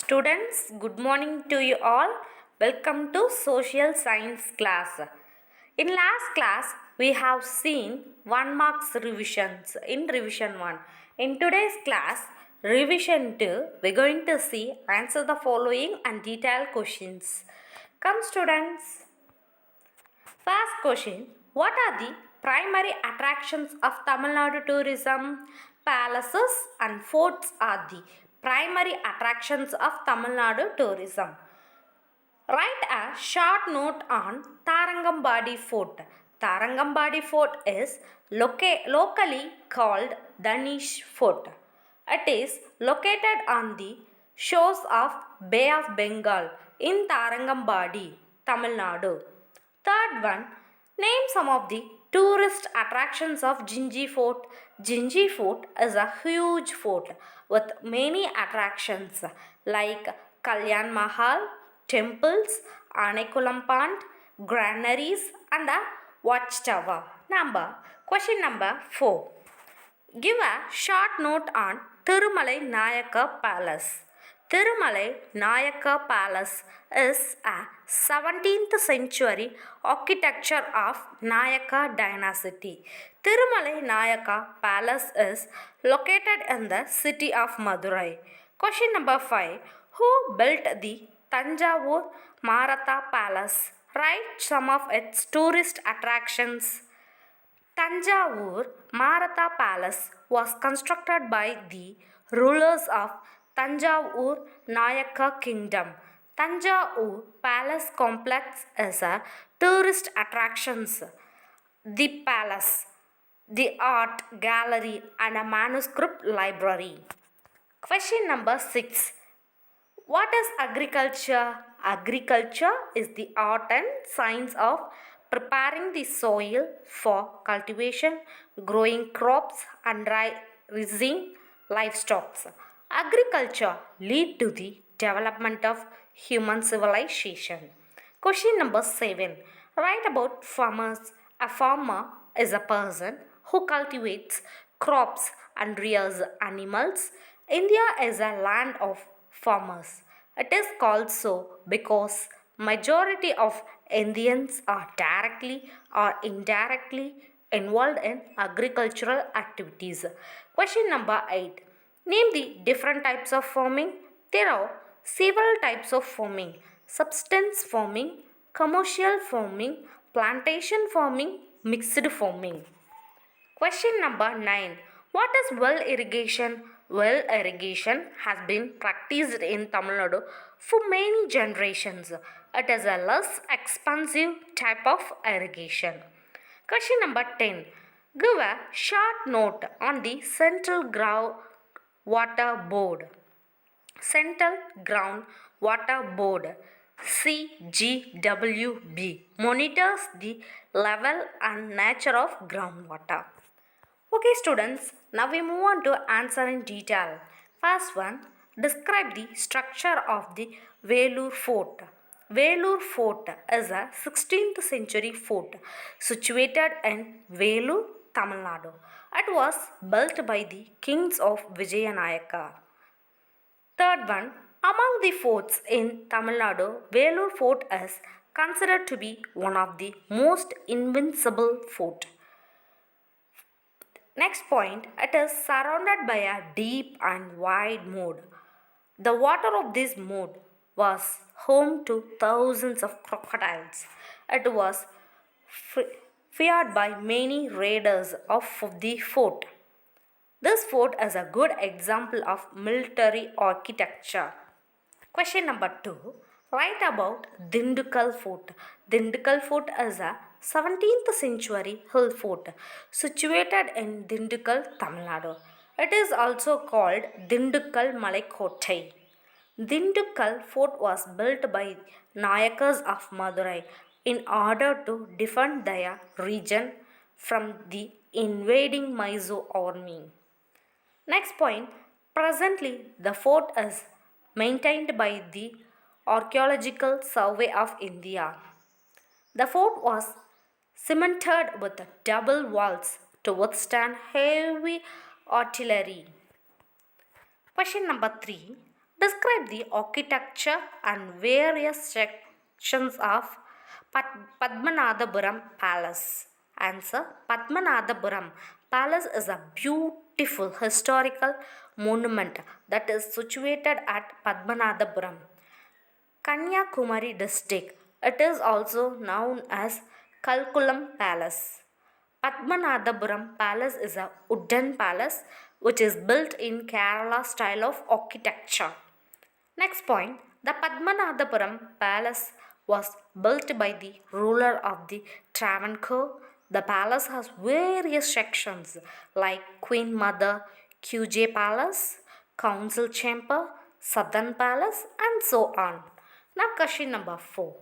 Students, good morning to you all. Welcome to social science class. In last class, we have seen 1 marks revisions in revision 1. In today's class, revision 2, we're going to see answer the following and detailed questions. Come students. First question, what are the primary attractions of Tamil Nadu tourism? Palaces and forts are the primary attractions of Tamil Nadu tourism. Write a short note on Tarangambadi Fort. Tarangambadi Fort is locally called Danish Fort. It is located on the shores of Bay of Bengal in Tarangambadi, Tamil Nadu. Third one, name some of the tourist attractions of Jinji Fort. Jinji Fort is a huge fort with many attractions like Kalyan Mahal, temples, Anekulam Pond, granaries and a watchtower. Question number 4. Give a short note on Thirumalai Nayaka Palace. Thirumalai Nayaka Palace is a 17th century architecture of Nayaka dynasty. Thirumalai Nayaka Palace is located in the city of Madurai. Question number 5. Who built the Tanjavur Maratha Palace? Write some of its tourist attractions. Tanjavur Maratha Palace was constructed by the rulers of Tanjavur Nayaka Kingdom. Tanjavur Palace Complex is a tourist attraction. The palace, the art gallery and a manuscript library. Question number 6. What is agriculture? Agriculture is the art and science of preparing the soil for cultivation, growing crops and raising livestock. Agriculture lead to the development of human civilization. Question number 7. Write about farmers. A farmer is a person who cultivates crops and rears animals. India is a land of farmers. It is called so because majority of Indians are directly or indirectly involved in agricultural activities. Question number 8. Name the different types of farming. There are several types of farming: subsistence farming, commercial farming, plantation farming, mixed farming. Question number 9. What is well irrigation? Well irrigation has been practiced in Tamil Nadu for many generations. It is a less expensive type of irrigation. Question number 10. Give a short note on the Central Ground Water Board. Central Ground Water Board CGWB monitors the level and nature of groundwater. Okay students, now we move on to answer in detail. First one, describe the structure of the Velur Fort. Velur Fort is a 16th century fort situated in Velur, Tamil Nadu. It was built by the kings of Vijayanagara. Third one, among the forts in Tamil Nadu, Velur Fort is considered to be one of the most invincible fort. Next point, it is surrounded by a deep and wide moat. The water of this moat was home to thousands of crocodiles. It was feared by many raiders of the fort. This fort is a good example of military architecture. Question number 2. Write about Dindigul Fort. Dindigul Fort is a 17th century hill fort situated in Dindigul, Tamil Nadu. It is also called Dindigul Malaikotai. Dindigul Fort was built by Nayakas of Madurai in order to defend their region from the invading Mysore army. Next point, presently the fort is maintained by the Archaeological Survey of India. The fort was cemented with double walls to withstand heavy artillery. Question number 3. Describe the architecture and various sections of Padmanabhapuram Palace. Answer: Padmanabhapuram Palace is a beautiful historical monument that is situated at Padmanabhapuram, Kanyakumari district. It is also known as Kalkulam Palace. Padmanabhapuram Palace is a wooden palace which is built in Kerala style of architecture. Next point, the Padmanabhapuram Palace was built by the ruler of the Travancore. The palace has various sections like Queen Mother, QJ Palace, Council Chamber, Southern Palace, and so on. Now, question number 4.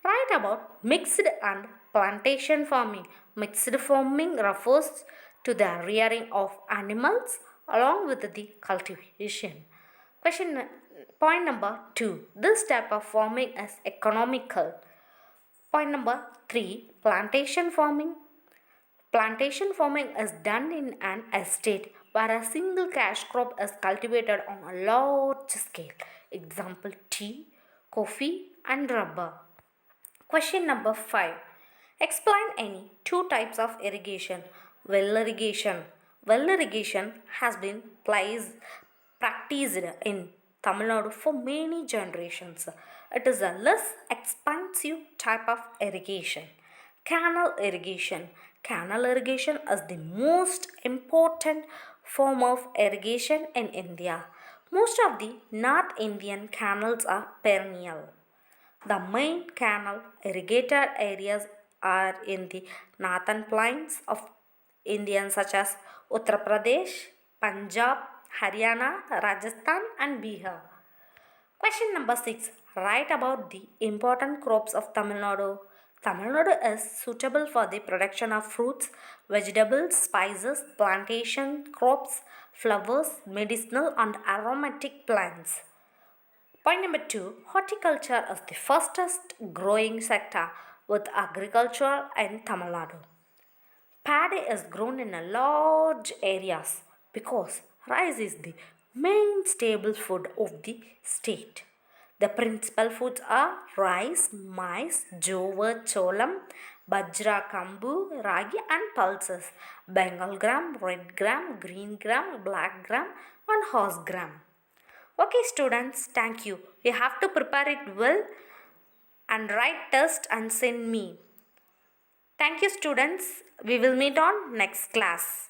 Write about mixed and plantation farming. Mixed farming refers to the rearing of animals along with the cultivation. Question point number 2. This type of farming is economical. Point number 3. Plantation farming. Plantation farming is done in an estate where a single cash crop is cultivated on a large scale. Example: tea, coffee, and rubber. Question number 5. Explain any two types of irrigation. Well irrigation. Well irrigation has been practiced in Tamil Nadu for many generations. It is a less expensive type of irrigation. Canal irrigation. Canal irrigation is the most important form of irrigation in India. Most of the North Indian canals are perennial. The main canal irrigated areas are in the northern plains of India such as Uttar Pradesh, Punjab, Haryana, Rajasthan and Bihar. Question number 6. Write about the important crops of Tamil Nadu. Tamil Nadu is suitable for the production of fruits, vegetables, spices, plantation crops, flowers, medicinal and aromatic plants. Point number 2. Horticulture is the fastest growing sector with agriculture in Tamil Nadu. Paddy is grown in a large areas because rice is the main staple food of the state. The principal foods are rice, maize, jowar, cholam, bajra, kambu, ragi and pulses, Bengal gram, red gram, green gram, black gram and horse gram. Okay students, thank you. You have to prepare it well and write test and send me. Thank you students. We will meet on next class.